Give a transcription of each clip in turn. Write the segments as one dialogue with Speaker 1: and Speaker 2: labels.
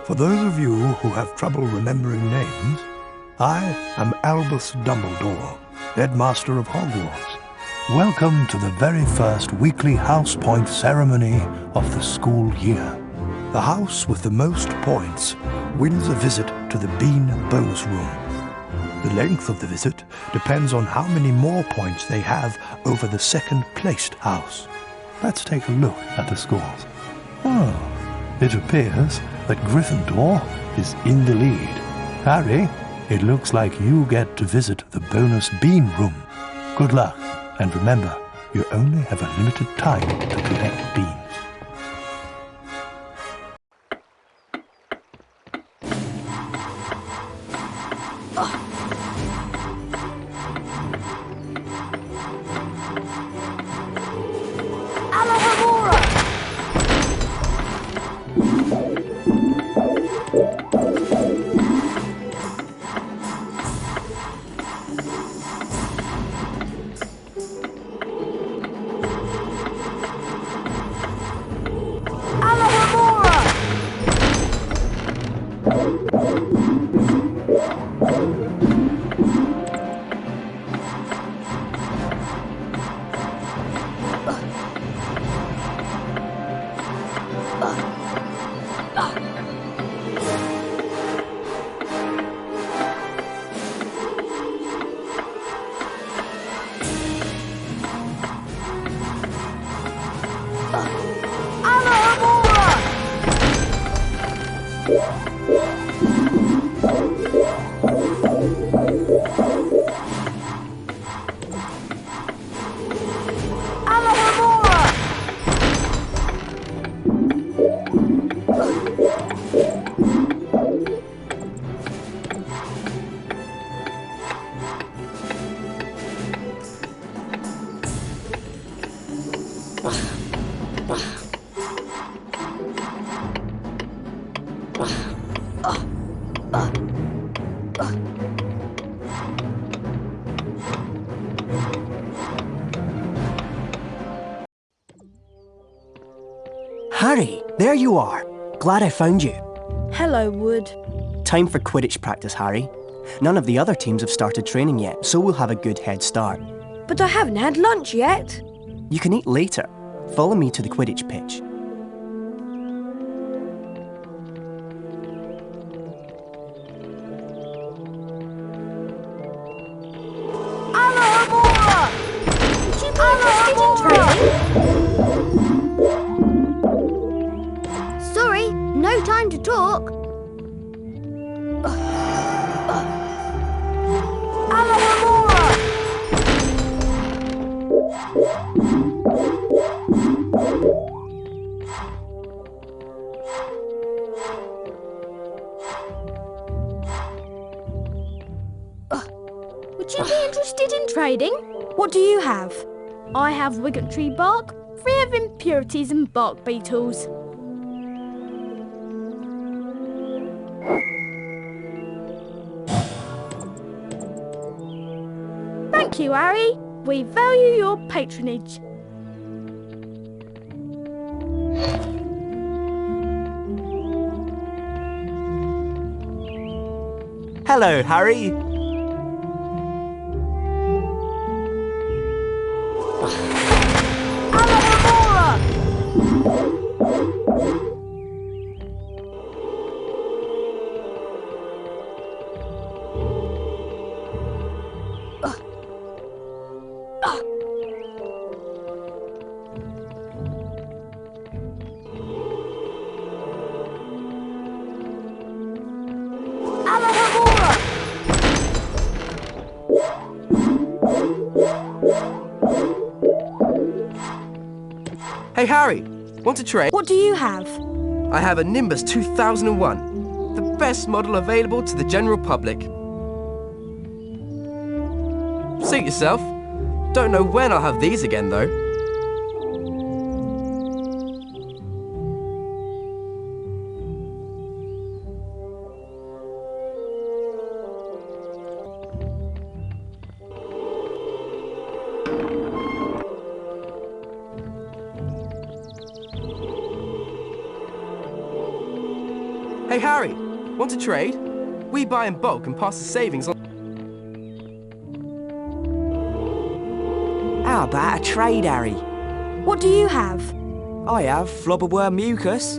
Speaker 1: For those of you who have trouble remembering names, I am Albus Dumbledore, Headmaster of Hogwarts. Welcome to the very first weekly house point ceremony of the school year. The house with the most points wins a visit to the Bean bonus room. The length of the visit depends on how many more points they have over the second-placed house. Let's take a look at the scores. Oh, it appears that Gryffindor is in the lead. Harry, it looks like you get to visit the bonus Bean room. Good luck, and remember, you only have a limited time to collect beans.
Speaker 2: Harry, there you are. Glad I found you.
Speaker 3: Hello, Wood.
Speaker 2: Time for Quidditch practice, Harry. None of the other teams have started training yet, so we'll have a good head start.
Speaker 3: But I haven't had lunch yet.
Speaker 2: You can eat later. Follow me to the Quidditch pitch.
Speaker 3: Would you be interested in training?
Speaker 4: Sorry, no time to talk.
Speaker 3: Would you be interested in trading? What do you have? I have Wiggettree bark, free of impurities and bark beetles. Thank you, Harry. We value your patronage.
Speaker 2: Hello, Harry.
Speaker 5: Hey Harry, want to trade?
Speaker 3: What do you have?
Speaker 5: I have a Nimbus 2001, the best model available to the general public. Suit yourself. Don't know when I'll have these again though. Hey, Harry, want to trade? We buy in bulk and pass the savings on...
Speaker 6: How about a trade, Harry?
Speaker 3: What do you have?
Speaker 6: I have flobberworm mucus.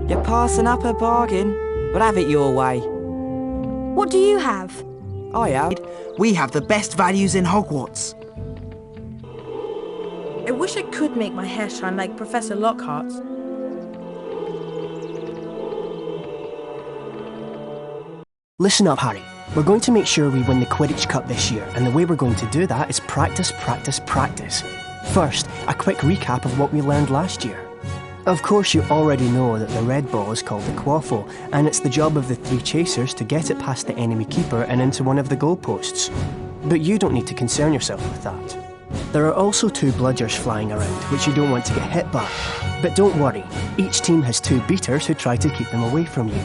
Speaker 6: You're passing up a bargain, but have it your way.
Speaker 3: What do you have?
Speaker 6: I have.
Speaker 7: We have the best values in Hogwarts.
Speaker 8: I wish I could make my hair shine like Professor Lockhart's.
Speaker 2: Listen up, Harry. We're going to make sure we win the Quidditch Cup this year, and the way we're going to do that is practice, practice, practice. First, a quick recap of what we learned last year. Of course, you already know that the red ball is called the quaffle, and it's the job of the 3 chasers to get it past the enemy keeper and into one of the goalposts. But you don't need to concern yourself with that. There are also 2 bludgers flying around, which you don't want to get hit by. But don't worry, each team has 2 beaters who try to keep them away from you.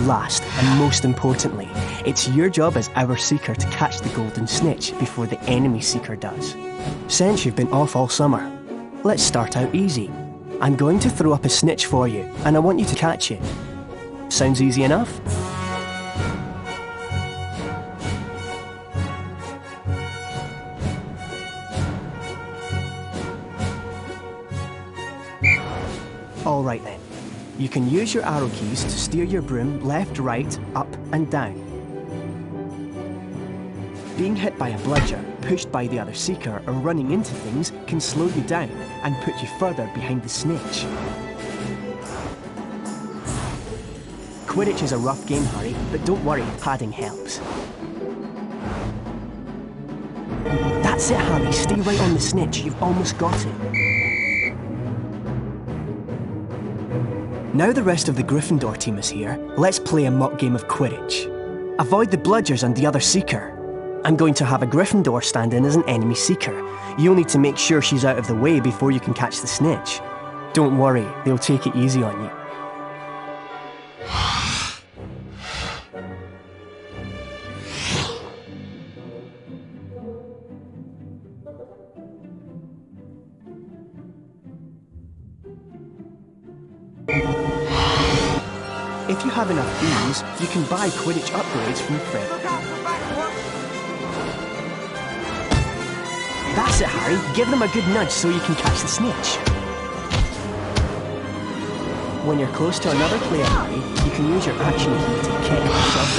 Speaker 2: Last, and most importantly, it's your job as our seeker to catch the golden snitch before the enemy seeker does. Since you've been off all summer, let's start out easy. I'm going to throw up a snitch for you, and I want you to catch it. Sounds easy enough? All right then. You can use your arrow keys to steer your broom left, right, up and down. Being hit by a bludger, pushed by the other seeker, or running into things can slow you down and put you further behind the snitch. Quidditch is a rough game, Harry, but don't worry, padding helps. That's it, Harry. Stay right on the snitch. You've almost got it. Now the rest of the Gryffindor team is here, let's play a mock game of Quidditch. Avoid the bludgers and the other seeker. I'm going to have a Gryffindor stand in as an enemy seeker. You'll need to make sure she's out of the way before you can catch the snitch. Don't worry, they'll take it easy on you. If you have enough beans, you can buy Quidditch upgrades from Fred. That's it, Harry. Give them a good nudge so you can catch the snitch. When you're close to another player, Harry, you can use your action key to kick or shove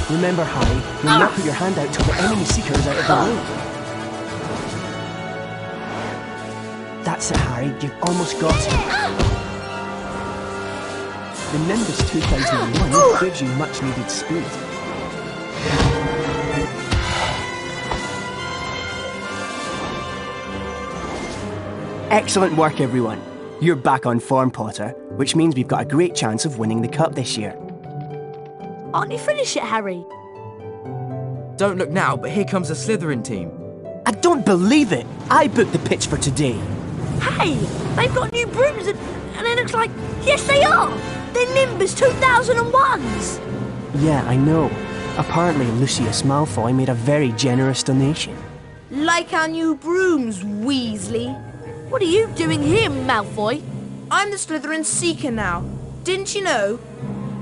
Speaker 2: them. Remember, Harry, you'll not put your hand out till the enemy seeker is out of the way. That's it, Harry. You've almost got it. The Nimbus 2001 gives you much needed speed. Excellent work, everyone. You're back on form, Potter, which means we've got a great chance of winning the cup this year.
Speaker 3: Aren't you finished yet, Harry?
Speaker 5: Don't look now, but here comes the Slytherin team.
Speaker 2: I don't believe it! I booked the pitch for today.
Speaker 3: Hey, they've got new brooms and it looks like... Yes, they are! They're Nimbus 2001s!
Speaker 2: Yeah, I know. Apparently Lucius Malfoy made a very generous donation.
Speaker 8: Like our new brooms, Weasley.
Speaker 3: What are you doing here, Malfoy?
Speaker 8: I'm the Slytherin Seeker now. Didn't you know?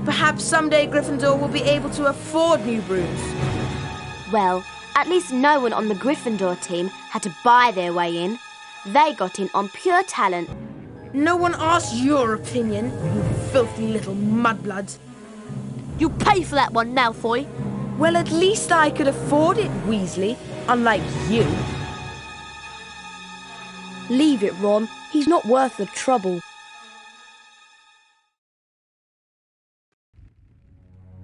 Speaker 8: Perhaps someday Gryffindor will be able to afford new brooms.
Speaker 4: Well, at least no one on the Gryffindor team had to buy their way in. They got in on pure talent.
Speaker 8: No one asked your opinion, you filthy little mudbloods.
Speaker 3: You'll pay for that one, Malfoy.
Speaker 8: Well, at least I could afford it, Weasley, unlike you.
Speaker 3: Leave it, Ron. He's not worth the trouble.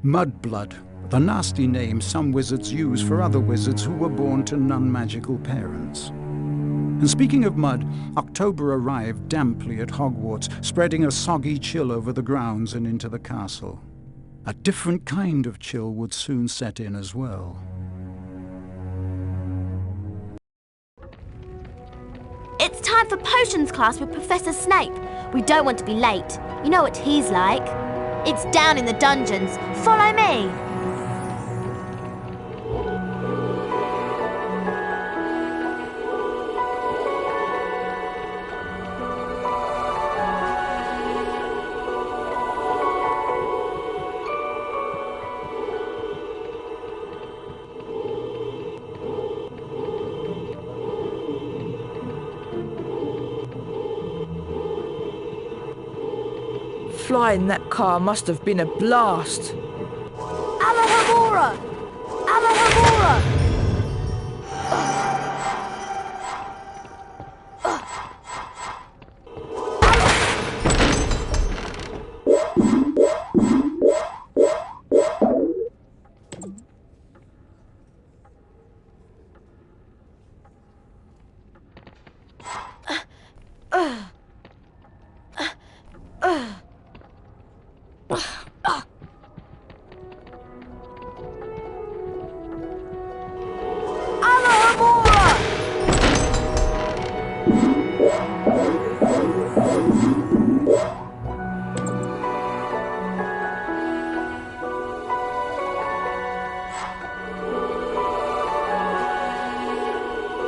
Speaker 9: Mudblood, the nasty name some wizards use for other wizards who were born to non-magical parents. And speaking of mud, October arrived damply at Hogwarts, spreading a soggy chill over the grounds and into the castle. A different kind of chill would soon set in as well.
Speaker 4: It's time for potions class with Professor Snape. We don't want to be late. You know what he's like. It's down in the dungeons. Follow me.
Speaker 8: Flying that car must have been a blast.
Speaker 4: Alohomora! Alohomora!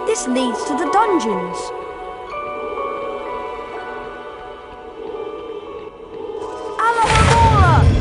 Speaker 3: This leads to the dungeons.
Speaker 4: Alohomora!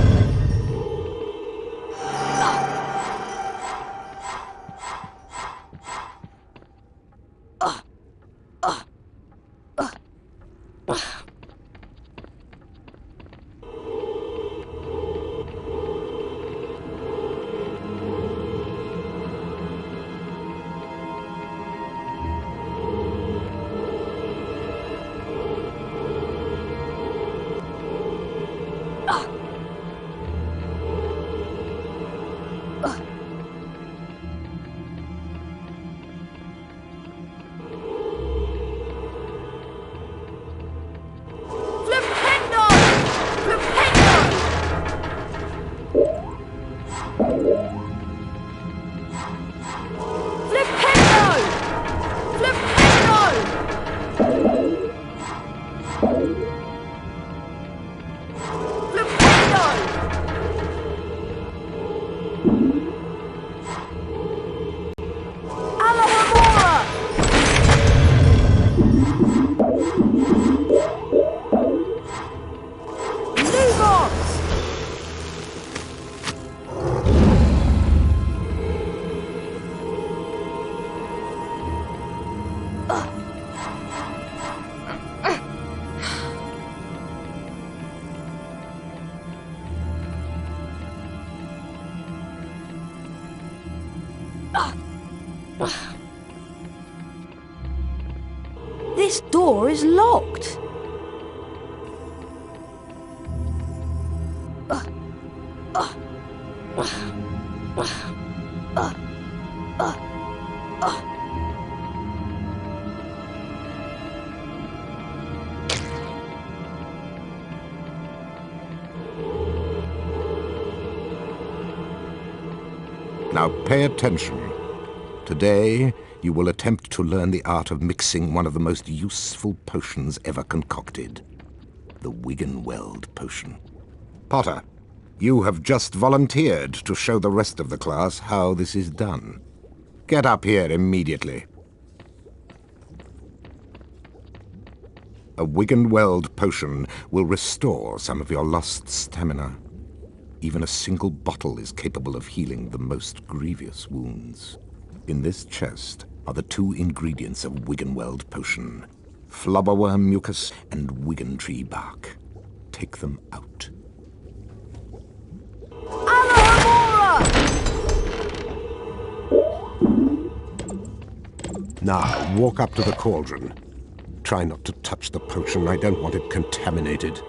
Speaker 3: This door is locked.
Speaker 10: Now pay attention. Today, you will attempt to learn the art of mixing one of the most useful potions ever concocted. The Wiggenweld potion. Potter, you have just volunteered to show the rest of the class how this is done. Get up here immediately. A Wiggenweld potion will restore some of your lost stamina. Even a single bottle is capable of healing the most grievous wounds. In this chest are the two ingredients of Wiggenweld potion: flubberworm mucus and wiggentree bark. Take them out. Now, walk up to the cauldron. Try not to touch the potion. I don't want it contaminated.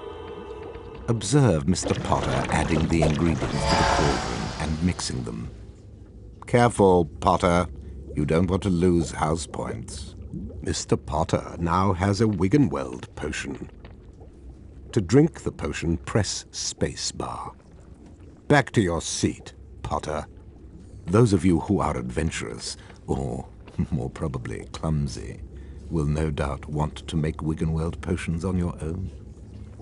Speaker 10: Observe Mr. Potter adding the ingredients to the cauldron and mixing them. Careful, Potter. You don't want to lose house points. Mr. Potter now has a Wiggenweld potion. To drink the potion, press spacebar. Back to your seat, Potter. Those of you who are adventurous, or more probably clumsy, will no doubt want to make Wiggenweld potions on your own.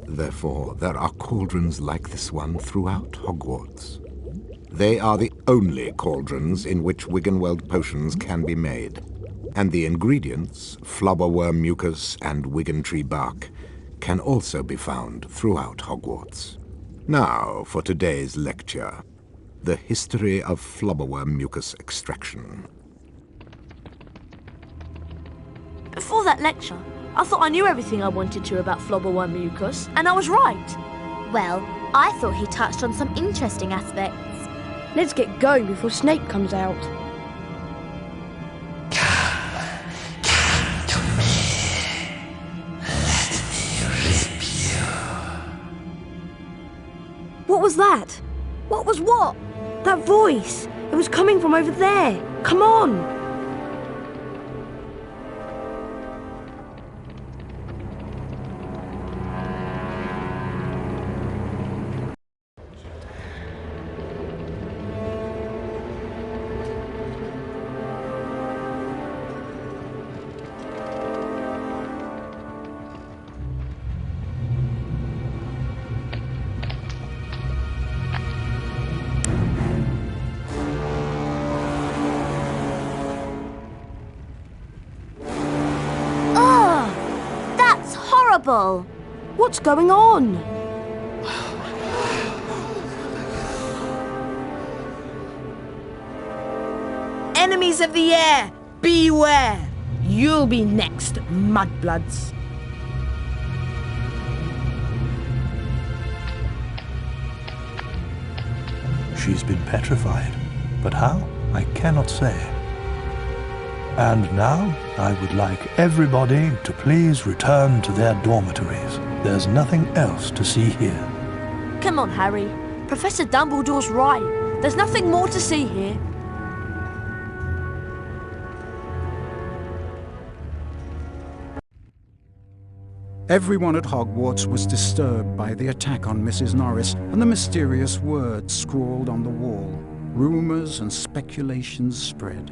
Speaker 10: Therefore, there are cauldrons like this one throughout Hogwarts. They are the only cauldrons in which Wiggenweld potions can be made. And the ingredients, flubberworm mucus and wiggentree bark, can also be found throughout Hogwarts. Now for today's lecture, the history of flubberworm mucus extraction.
Speaker 11: Before that lecture, I thought I knew everything I wanted to about flubberworm mucus, and I was right.
Speaker 4: Well, I thought he touched on some interesting aspects.
Speaker 3: Let's get going before Snape comes out. What was that? What was what? That voice. It was coming from over there. Come on. What's going on?
Speaker 8: Enemies of the air, beware! You'll be next, mudbloods.
Speaker 1: She's been petrified, but how? I cannot say. And now, I would like everybody to please return to their dormitories. There's nothing else to see here.
Speaker 3: Come on, Harry. Professor Dumbledore's right. There's nothing more to see here.
Speaker 9: Everyone at Hogwarts was disturbed by the attack on Mrs. Norris and the mysterious words scrawled on the wall. Rumours and speculations spread.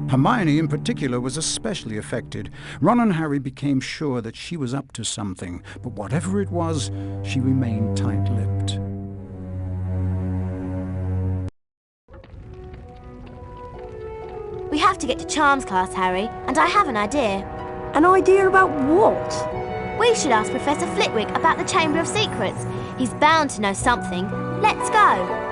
Speaker 9: Hermione, in particular, was especially affected. Ron and Harry became sure that she was up to something, but whatever it was, she remained tight-lipped.
Speaker 4: We have to get to Charms class, Harry, and I have an idea.
Speaker 3: An idea about what?
Speaker 4: We should ask Professor Flitwick about the Chamber of Secrets. He's bound to know something. Let's go.